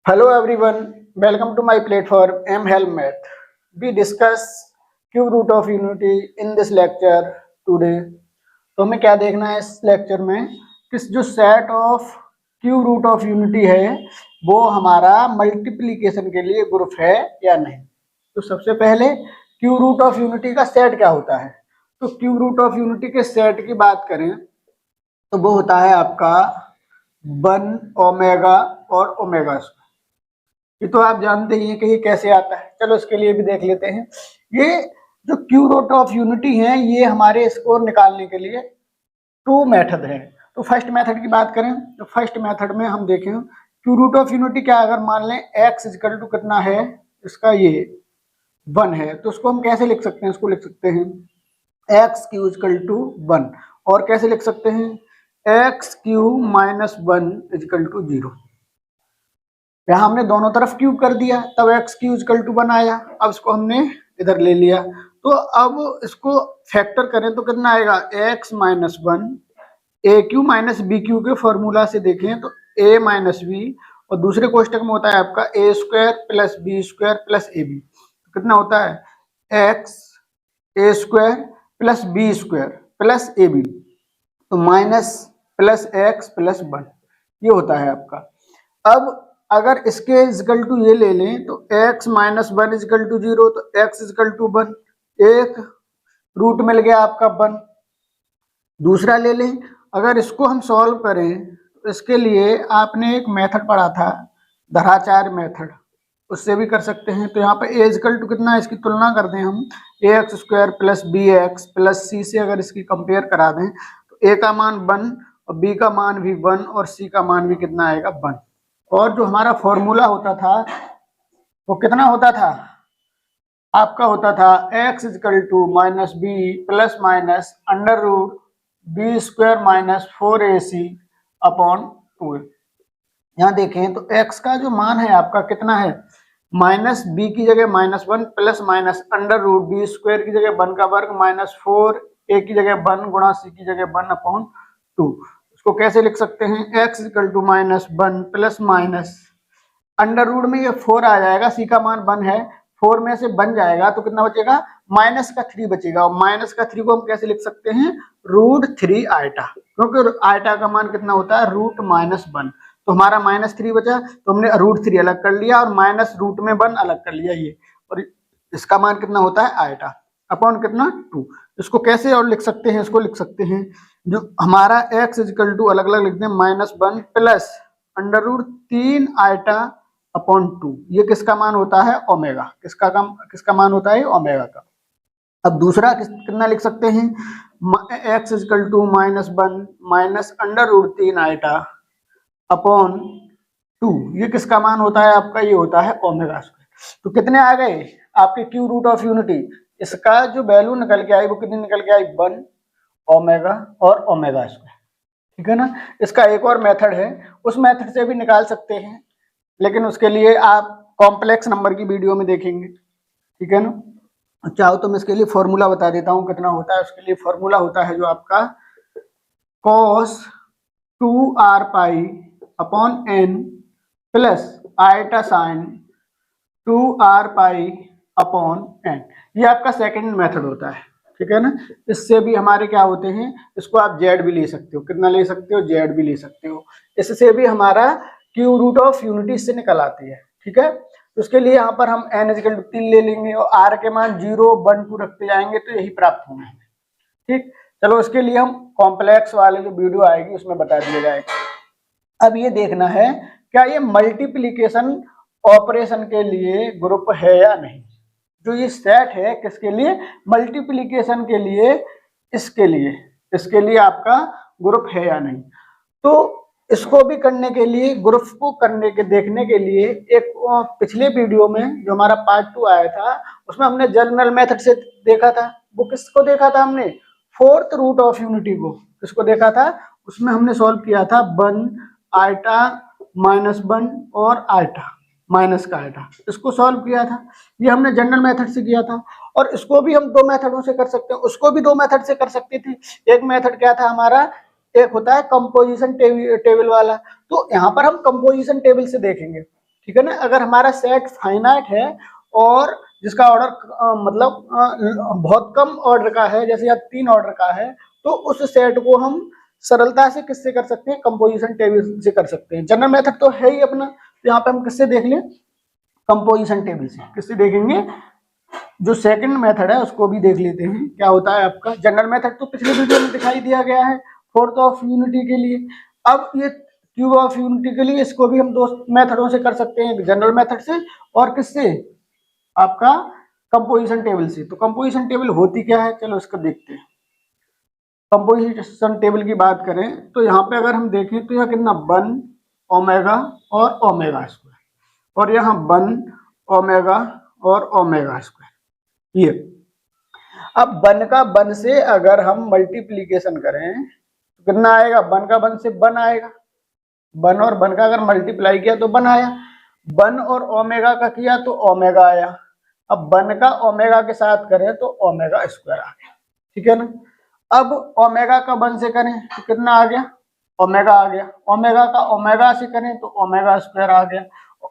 Hello everyone, welcome to my platform mHelp Math. We discuss cube root of unity in this lecture today. तो हमें क्या देखना है इस लेक्चर में कि जो set of cube root of unity है वो हमारा मल्टीप्लिकेशन के लिए ग्रुप है या नहीं। तो सबसे पहले क्यूब रूट ऑफ यूनिटी का सेट क्या होता है। तो क्यूब रूट ऑफ यूनिटी के सेट की बात करें तो वो होता है आपका 1 ओमेगा और ओमेगा स्क्वायर। ये तो आप जानते ही हैं कि ये कैसे आता है। चलो इसके लिए भी देख लेते हैं। ये जो क्यूब रूट ऑफ यूनिटी है ये हमारे स्कोर निकालने के लिए टू मेथड है। तो फर्स्ट मेथड की बात करें तो फर्स्ट मेथड में हम देखें क्यूब रूट ऑफ यूनिटी क्या, अगर मान लें x इक्वल टू कितना है इसका ये 1 है तो उसको हम कैसे लिख सकते हैं। इसको लिख सकते हैं x क्यू इक्वल टू 1 और कैसे लिख सकते हैं x cube minus 1 equal to 0। यहाँ हमने दोनों तरफ क्यूब कर दिया तब x क्यू इक्वल टू 1 आया। अब इसको हमने इधर ले लिया तो अब इसको फैक्टर करें तो कितना आएगा x माइनस 1 ए क्यू माइनस बी क्यू के फॉर्मूला से देखें तो a माइनस बी और दूसरे कोष्टक में होता है आपका A square plus B square plus A B. तो कितना होता है x A square plus B square plus A B तो माइनस प्लस एक्स प्लस 1 ये होता है आपका। अब अगर इसके इक्वल टू ये ले लें तो x माइनस 1 इक्वल टू 0 तो x इक्वल टू 1 एक रूट मिल गया आपका 1। दूसरा ले लें, अगर इसको हम सॉल्व करें तो इसके लिए आपने एक मेथड पढ़ा था धराचार मेथड, उससे भी कर सकते हैं। तो यहाँ पे a इक्वल टू कितना है इसकी तुलना कर दें हम A X square plus B X plus C से अगर इसकी कंपेयर करा दें तो a का मान 1 और b का मान भी 1 और c का मान भी कितना आएगा 1। और जो हमारा फॉर्मूला होता था वो कितना होता था आपका होता था x equal to minus B plus minus under root B square minus 4ac upon 2। यहाँ देखें तो x का जो मान है आपका कितना है माइनस बी की जगह minus 1 plus minus under root B square की जगह 1 का वर्ग माइनस 4a की जगह 1 गुणा c की जगह 1 अपॉन 2। इसको कैसे लिख सकते हैं x equal to minus 1 plus minus under root में ये 4 आ जाएगा, c का मान 1 है 4 में से बन जाएगा तो कितना बचेगा माइनस का 3 बचेगा और माइनस का 3 को हम कैसे लिख सकते हैं रूट 3 आइटा, क्योंकि आइटा का मान कितना होता है रूट माइनस 1। तो हमारा माइनस 3 बचा तो हमने रूट 3 अलग कर लिया और माइनस रूट में 1 अलग कर लिया ये, और इसका मान कितना होता है आइटा अपॉन कितना 2। इसको कैसे और लिख सकते हैं, इसको लिख सकते हैं जो हमारा x इक्वल टू अलग अलग लिखते हैं minus 1 plus under root 3 iota upon 2। ये किसका मान होता है ओमेगा, किसका मान होता है ओमेगा का। अब दूसरा कितना लिख सकते हैं x equal to minus 1 minus under root 3 iota upon 2। ये किसका मान होता है आपका, ये होता है ओमेगा स्क्वायर। तो कितने आ गए आपके क्यू रूट ऑफ यूनिटी, इसका जो वैल्यू निकल के आई वो कितनी निकल के आई 1 ओमेगा और ओमेगा स्क्वायर, ठीक है ना। इसका एक और मेथड है उस मेथड से भी निकाल सकते हैं लेकिन उसके लिए आप कॉम्प्लेक्स नंबर की वीडियो में देखेंगे, ठीक है ना। चाहो तो मैं इसके लिए फॉर्मूला बता देता हूँ कितना होता है। उसके लिए फॉर्मूला होता है जो आपका cos 2r pi upon n plus iota sine 2r pi upon n। ये आपका सेकंड मेथड होता है, ठीक है ना। इससे भी हमारे क्या होते हैं, इसको आप जेड भी ले सकते हो, कितना ले सकते हो जेड भी ले सकते हो। इससे भी हमारा क्यू रूट ऑफ यूनिटी से निकल आती है, ठीक है। तो उसके लिए यहाँ पर हम n इक्वल टू 3 ले लेंगे और r के मान 0 1 2 रखते जाएंगे तो यही प्राप्त होंगे, ठीक। चलो इसके लिए हम कॉम्प्लेक्स वाले जो वीडियो आएगी उसमें बता दिया जाएगा। अब ये देखना है क्या ये मल्टीप्लीकेशन ऑपरेशन के लिए ग्रुप है या नहीं। जो ये सेट है किसके लिए मल्टीप्लीकेशन के लिए, इसके लिए आपका ग्रुप है या नहीं। तो इसको भी करने के लिए ग्रुप को देखने के लिए एक पिछले वीडियो में जो हमारा पार्ट 2 आया था उसमें हमने जनरल मेथड से देखा था। वो किसको देखा था हमने फोर्थ रूट ऑफ यूनिटी को, किसको देखा था उसमें हमने सॉल्व किया था 1 आइटा माइनस 1 और आइटा माइनस का आइटा, इसको सॉल्व किया था। ये हमने जनरल मेथड से किया था और इसको भी हम 2 मेथडों से कर सकते हैं, उसको भी 2 मेथड से कर सकते थे। एक मेथड क्या था हमारा, एक होता है कंपोजिशन टेबल वाला, तो यहाँ पर हम कंपोजिशन टेबल से देखेंगे। ठीक है ना। अगर हमारा सेट फाइनाइट है और जिसका ऑर्डर मतलब बहुत कम ऑर्डर का है, जैसे या 3 ऑर्डर का है, तो उस सेट को हम सरलता से किससे कर सकते हैं, कंपोजिशन टेबल से कर सकते हैं। जनरल मेथड तो है ही अपना, तो यहाँ पे हम किससे देख लें, कंपोजिशन टेबल से। किससे देखेंगे, जो सेकंड मेथड है उसको भी देख लेते हैं क्या होता है आपका। जनरल मेथड तो पिछले वीडियो में दिखाई दिया गया है फोर्थ ऑफ यूनिटी के लिए। अब ये क्यूब ऑफ यूनिटी के लिए इसको भी हम 2 मेथडों से कर सकते हैं, जनरल मेथड से और किससे, आपका कंपोजिशन टेबल से। तो कंपोजिशन टेबल होती क्या है, चलो इसको देखते हैं। कंपोजिशन टेबल की बात करें तो यहाँ पे अगर हम देखें तो यह कितना 1 ओमेगा और ओमेगा स्क्वायर, और यहाँ 1 ओमेगा और ओमेगा स्क्वायर। ये अब 1 का 1 से अगर हम मल्टीप्लीकेशन करें तो कितना आएगा, 1 का 1 से 1 आएगा, 1 और 1 का अगर मल्टीप्लाई किया तो 1 आया, 1 और ओमेगा का किया तो ओमेगा आया। अब 1 का ओमेगा के साथ करें तो ओमेगा स्क्वायर आ गया, ठीक है ना। अब ओमेगा का 1 से करें तो कितना आ गया, ओमेगा आ गया। ओमेगा का ओमेगा से करें तो ओमेगा स्क्वायर आ गया।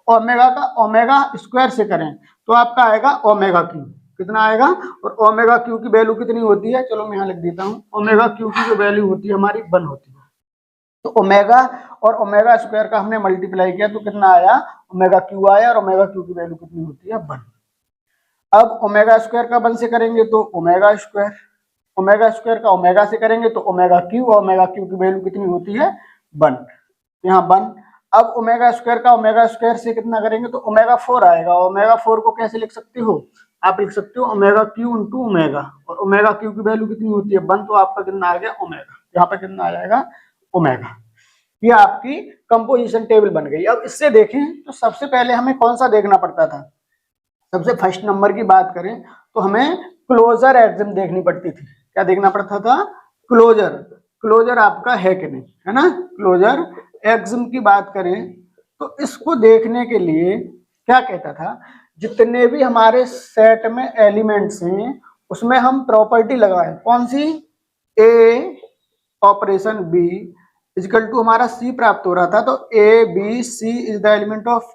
ओमेगा का ओमेगा स्क्वायर से करें तो आपका आएगा ओमेगा क्यू, कितना आएगा। और ओमेगा क्यू की वैल्यू कितनी होती है, चलो मैं यहाँ लिख देता हूँ। ओमेगा क्यू की जो वैल्यू होती है हमारी 1 होती है। तो ओमेगा और ओमेगा स्क्वायर का हमने मल्टीप्लाई किया तो कितना आया, ओमेगा क्यू आया, और ओमेगा क्यू की वैल्यू कितनी होती है, 1। अब ओमेगा स्क्वायर का 1 से करेंगे तो ओमेगा स्क्वायर, ओमेगा स्क्वायर का ओमेगा से करेंगे तो ओमेगा क्यू, ओमेगा क्यू की वैल्यू कितनी होती है, 1, यहाँ 1। अब ओमेगा स्क्वायर का ओमेगा स्क्वायर से कितना करेंगे तो ओमेगा 4 आएगा। ओमेगा 4 को कैसे लिख सकते हो, आप लिख सकते हो ओमेगा क्यू इंटू ओमेगा, और ओमेगा क्यू की वैल्यू कितनी होती है, 1, तो आपका कितना आ गया ओमेगा, यहाँ पे कितना आ जाएगा ओमेगा। ये आपकी कंपोजिशन टेबल बन गई। अब इससे देखें तो सबसे पहले हमें कौन सा देखना पड़ता था, सबसे फर्स्ट नंबर की बात करें तो हमें क्लोजर एक्सिम देखनी पड़ती थी। क्या देखना पड़ता था, क्लोजर, क्लोजर आपका है कि नहीं, है ना। क्लोजर एक्सिम की बात करें तो इसको देखने के लिए क्या कहता था, जितने भी हमारे सेट में एलिमेंट्स हैं उसमें हम प्रॉपर्टी लगाएं, कौन सी, A operation B equal to हमारा सी प्राप्त हो रहा था, तो A B C is the element of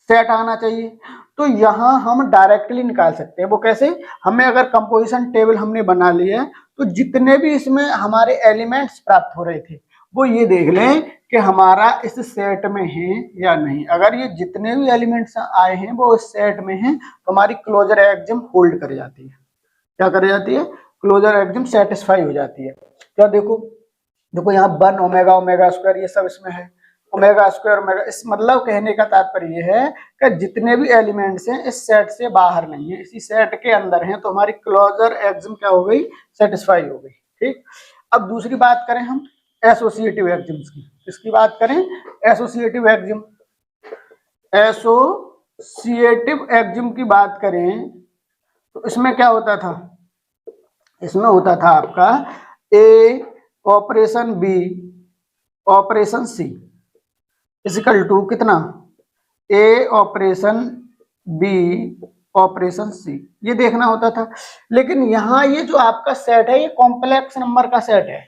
set आना चाहिए। तो यहाँ हम डायरेक्टली निकाल सकते हैं। वो कैसे, हमें अगर कंपोजिशन टेबल हमने बना ली है तो जितने भी इसमें हमारे एलिमेंट्स प्राप्त हो रहे थे वो ये देख लें कि हमारा इस सेट में है या नहीं। अगर ये जितने भी एलिमेंट्स आए हैं वो इस सेट में हैं तो हमारी क्लोजर एक्सिम होल्ड कर जाती है। क्या कर जाती है, क्लोजर एक्सिम सेटिस्फाई हो जाती है। क्या देखो, देखो यहाँ 1 ओमेगा ओमेगा स्क्वायर ये सब इसमें है, ओमेगा स्क्वायर ओमेगा, इस मतलब कहने का तात्पर्य ये है कि जितने भी एलिमेंट्स हैं इस सेट से बाहर नहीं है, इसी सेट के अंदर हैं, तो हमारी क्लोजर एक्सिम क्या हो गई, सेटिस्फाई हो गई। ठीक, अब दूसरी बात करें हम एसोसिएटिव एक्सिम्स की, किसकी बात करें, एसोसिएटिव एक्सिम। एसोसिएटिव एक्सिम की बात करें तो इसमें क्या होता था, इसमें होता था आपका A operation B operation C equal to कितना, A operation B operation C, ये देखना होता था। लेकिन यहाँ ये जो आपका सेट है ये कॉम्प्लेक्स नंबर का सेट है,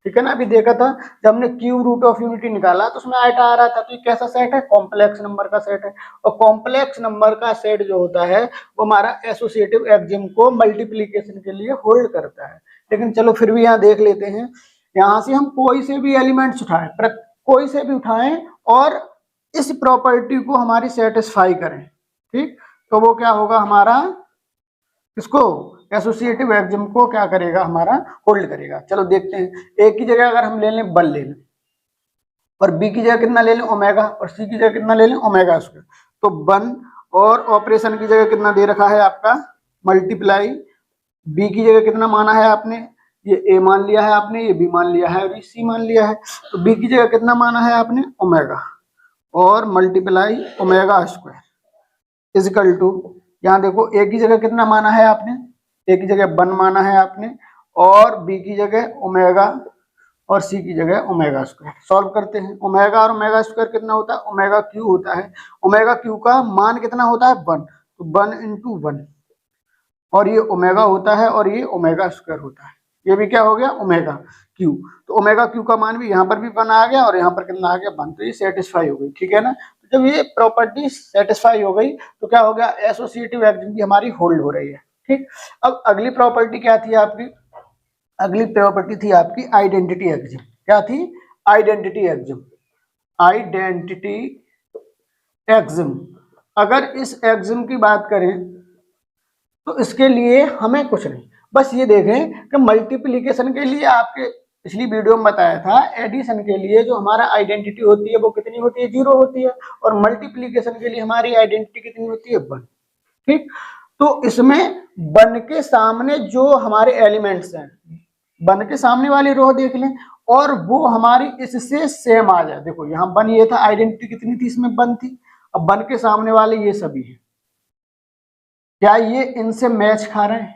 ठीक है ना। अभी देखा था जब हमने क्यूब रूट ऑफ यूनिटी निकाला तो उसमें आइटा आ रहा था, तो ये कैसा सेट है, कॉम्प्लेक्स नंबर का सेट है। और कॉम्प्लेक्स नंबर का सेट जो होता है वो हमारा एसोसिएटिव एक्सिम को मल्टीप्लीकेशन के लिए होल्ड करता है। लेकिन चलो फिर भी यहाँ देख लेते हैं, यहाँ से हम कोई से भी एलिमेंट्स उठाएं, कोई से भी उठाएं और इस प्रॉपर्टी को हमारी सेटिस्फाई करें, ठीक, तो वो क्या होगा हमारा, इसको एसोसिएटिव एक्सिम को क्या करेगा, हमारा होल्ड करेगा। चलो देखते हैं, ए की जगह अगर हम ले लें 1 ले लें, और बी की जगह कितना ले लें ओमेगा, और सी की जगह कितना ले लें ओमेगा स्क्वायर, तो 1 और ऑपरेशन की जगह कितना दे रखा है आपका मल्टीप्लाई, बी की जगह कितना माना है आपने, ये ए मान लिया है आपने, ये बी मान लिया है और ये सी मान लिया है, तो बी की जगह कितना माना है आपने ओमेगा, और multiply omega square equal to, यहाँ देखो ए की जगह कितना माना है आपने, ए की जगह 1 माना है आपने, और बी की जगह ओमेगा और सी की जगह ओमेगा स्क्वायर। सॉल्व करते हैं, ओमेगा और ओमेगा स्क्वायर कितना होता है, ओमेगा क्यू होता है। ओमेगा क्यू का मान कितना होता है 1, तो 1 इंटू 1, और ये ओमेगा होता है और ये ओमेगा स्क्वायर होता है। ये भी क्या हो गया ओमेगा क्यू। तो ओमेगा क्यू का मान भी यहाँ पर भी 1 आ गया और यहाँ पर कितना आ गया 1। तो ये सेटिस्फाई हो गई, ठीक है ना। तो जब ये प्रॉपर्टी सेटिस्फाई हो गई तो क्या हो गया, एसोसिएटिव एक्सिम भी हमारी होल्ड हो रही है, ठीक। अब अगली प्रॉपर्टी क्या थी आपकी, अगली प्रॉपर्टी थी आपकी आइडेंटिटी एक्सिम। क्या थी, आइडेंटिटी एक्सिम। आइडेंटिटी एक्सिम, अगर इस एक्सिम की बात करें तो इसके लिए हमें कुछ नहीं, बस ये देखें कि मल्टीप्लिकेशन के लिए आपके पिछली वीडियो में बताया था, एडिशन के लिए जो हमारा आइडेंटिटी होती है वो कितनी होती है, 0 होती है, और मल्टीप्लिकेशन के लिए हमारी आइडेंटिटी कितनी होती है, 1, ठीक। तो इसमें 1 के सामने जो हमारे एलिमेंट्स हैं, 1 के सामने वाली रो देख लें और वो हमारी इससे सेम आ जाए। देखो यहाँ 1 ये था, आइडेंटिटी कितनी थी इसमें, 1 थी। अब 1 के सामने वाले ये सभी है, क्या ये इनसे मैच खा रहे हैं,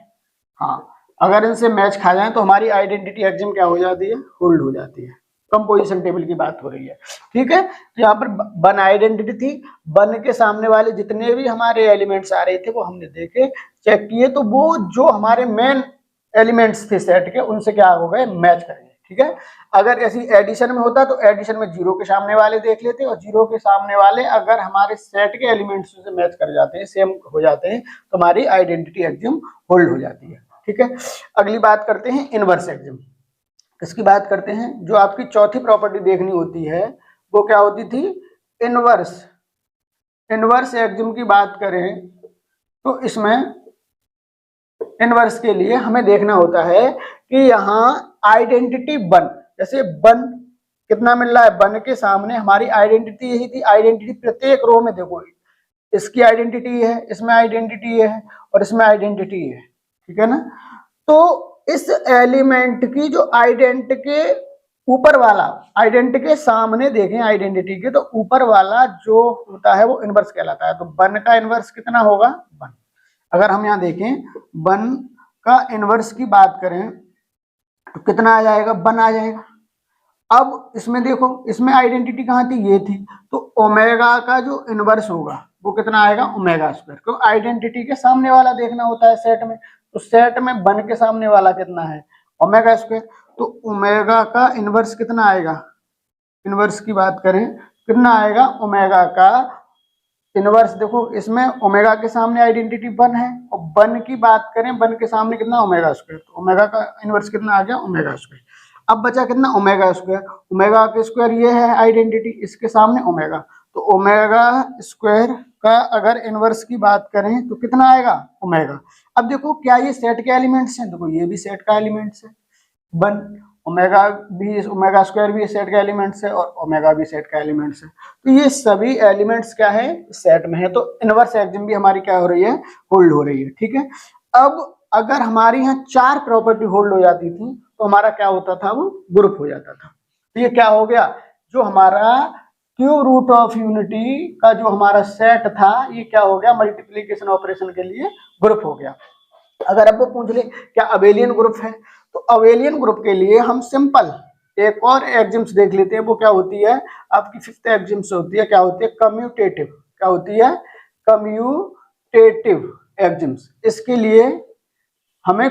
हाँ। अगर इनसे मैच खा जाए तो हमारी आइडेंटिटी एक्सिम क्या हो जाती है, होल्ड हो जाती है। कंपोजिशन टेबल की बात हो रही है, ठीक है। तो यहाँ पर 1 आइडेंटिटी थी, 1 के सामने वाले जितने भी हमारे एलिमेंट्स आ रहे थे वो हमने देखे, चेक किए, तो वो जो हमारे मेन एलिमेंट्स थे सेट के उनसे क्या हो गए, मैच करेंगे, ठीक है। अगर ऐसी एडिशन में होता तो एडिशन में 0 के सामने वाले देख लेते, और 0 के सामने वाले अगर हमारे सेट के एलिमेंट्स से मैच कर जाते हैं, सेम हो जाते हैं, तो हमारी आइडेंटिटी एक्सिम होल्ड हो जाती है, ठीक है। अगली बात करते हैं इनवर्स एक्सिम। किसकी बात करते हैं, जो आपकी चौथी प्रॉपर्टी देखनी होती है वो क्या होती थी, इनवर्स। इनवर्स एक्सिम की बात करें तो इसमें इनवर्स के लिए हमें देखना होता है कि यहाँ आइडेंटिटी 1, जैसे 1 कितना मिल रहा है, 1 के सामने हमारी आइडेंटिटी यही थी। आइडेंटिटी प्रत्येक रो में देखो, इसकी आइडेंटिटी है, इसमें आइडेंटिटी है और इसमें आइडेंटिटी है, ठीक है ना। तो इस एलिमेंट की जो आइडेंटिटी के ऊपर वाला, आइडेंटिटी के सामने देखें आइडेंटिटी के, तो ऊपर वाला जो होता है वो इनवर्स कहलाता है। तो 1 का इनवर्स कितना होगा, 1। अगर हम यहाँ देखें 1 का इनवर्स की बात करें तो कितना आ जाएगा, 1 आ जाएगा। अब इसमें देखो, इसमें आइडेंटिटी कहाँ थी, ये थी, तो ओमेगा का जो इनवर्स होगा वो कितना आएगा, ओमेगा स्क्वायर। क्योंकि आइडेंटिटी के सामने वाला देखना होता है सेट में, तो सेट में 1 के सामने वाला कितना है, ओमेगा स्क्वायर। तो ओमेगा का इनवर्स कितना आएगा, इनवर्स की बात करें कितना आएगा, ओमेगा का इनवर्स देखो, इसमें ओमेगा के सामने आइडेंटिटी 1 है, और 1 की बात करें 1 के सामने कितना, ओमेगा स्क्वायर। तो ओमेगा का इनवर्स कितना आ गया, ओमेगा स्क्वायर। अब बचा कितना, ओमेगा स्क्वायर। ओमेगा के स्क्वायर ये है आइडेंटिटी, इसके सामने ओमेगा, तो ओमेगा स्क्वायर का अगर इनवर्स की बात करें तो कितना आएगा, ओमेगा। अब देखो क्या ये सेट के एलिमेंट्स हैं, देखो ये भी सेट का एलिमेंट्स है 1, ओमेगा भी, ओमेगा स्क्वायर भी सेट का एलिमेंट्स है और ओमेगा भी सेट का एलिमेंट्स है। तो ये सभी एलिमेंट्स क्या है, सेट में है। तो इनवर्स एक्सिम भी हमारी क्या हो रही है, होल्ड हो रही है, ठीक है। अब अगर हमारे यहाँ 4 प्रॉपर्टी होल्ड हो जाती थी तो हमारा क्या होता था, वो ग्रुप हो जाता था। तो ये क्या हो गया, जो हमारा क्यूब रूट ऑफ यूनिटी का जो हमारा सेट था ये क्या हो गया, मल्टीप्लीकेशन ऑपरेशन के लिए ग्रुप हो गया। अगर अब वो पूछ ले क्या अबेलियन ग्रुप है, तो अबेलियन ग्रुप के लिए हम सिंपल एक और एक्सिम्स देख लेते हैं। वो क्या होती है, आपकी 5th एक्सिम्स होती है, क्या होती है, कम्यूटेटिव। क्या होती है, कम्यूटेटिव एक्सिम्स। इसके लिए हमें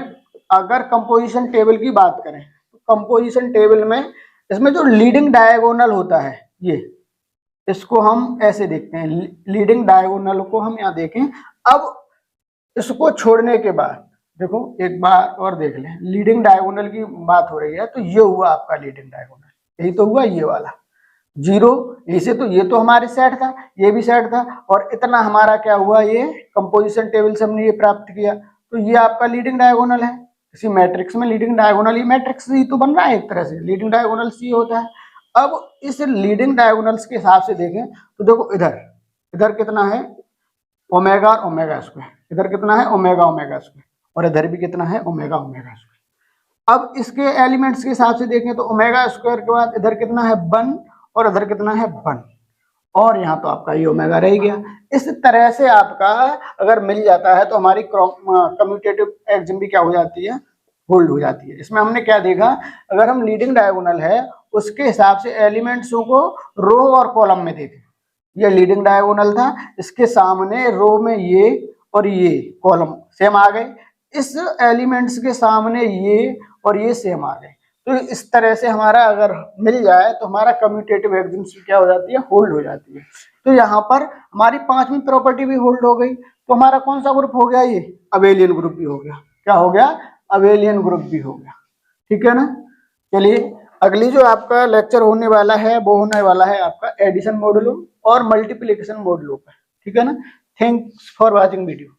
अगर कंपोजिशन टेबल की बात करें तो कंपोजिशन टेबल में इसमें जो लीडिंग डायगोनल होता है, ये इसको हम ऐसे देखते हैं, लीडिंग डायगोनल को हम यहाँ देखें। अब इसको छोड़ने के बाद देखो एक बार और देख लें, लीडिंग डायगोनल की बात हो रही है, तो ये हुआ आपका लीडिंग डायगोनल, यही तो हुआ ये वाला 0। इसे तो ये तो हमारे सेट था, ये भी सेट था, और इतना हमारा क्या हुआ, ये कंपोजिशन टेबल से हमने ये प्राप्त किया। तो ये आपका लीडिंग डायगोनल है। इसी मैट्रिक्स में लीडिंग डायगोनल, ये मैट्रिक्स ही तो बन रहा है एक तरह से, लीडिंग डायगोनल सी होता है। अब इस लीडिंग डायगोनल्स के हिसाब से देखें तो देखो इधर कितना है, ओमेगा और ओमेगा स्क्वायर, इधर कितना है, ओमेगा ओमेगा स्क्वायर, और इधर भी कितना है, ओमेगा ओमेगा स्क्वायर। अब इसके एलिमेंट्स के हिसाब से देखें तो ओमेगा स्क्वायर के बाद इधर कितना है, 1, और इधर कितना है, 1, और यहाँ तो आपका ये ओमेगा रह गया। इस तरह से आपका अगर मिल जाता है तो हमारी कम्यूटेटिव एक्सिम भी क्या हो जाती है, होल्ड हो जाती है। इसमें हमने क्या देखा, अगर हम लीडिंग डायगोनल है उसके हिसाब से एलिमेंट्सों को रो और कॉलम में देखें। ये लीडिंग डायगोनल था, इसके सामने रो में ये और ये कॉलम सेम आ गए। इस एलिमेंट्स के सामने ये और ये सेम आ गए, तो इस तरह से हमारा अगर मिल जाए तो हमारा कम्यूटेटिव एक्सिस्टेंस क्या हो जाती है, होल्ड हो जाती है। तो यहाँ पर हमारी पांचवी प्रॉपर्टी भी होल्ड हो गई, तो हमारा कौन सा ग्रुप हो गया, ये अबेलियन ग्रुप भी हो गया। क्या हो गया, अबेलियन ग्रुप भी हो गया। ठीक है ना। चलिए अगली जो आपका लेक्चर होने वाला है वो होने वाला है आपका एडिशन मॉडुलो और मल्टीप्लिकेशन मॉडुलो पर। ठीक है ना। Thanks for watching video.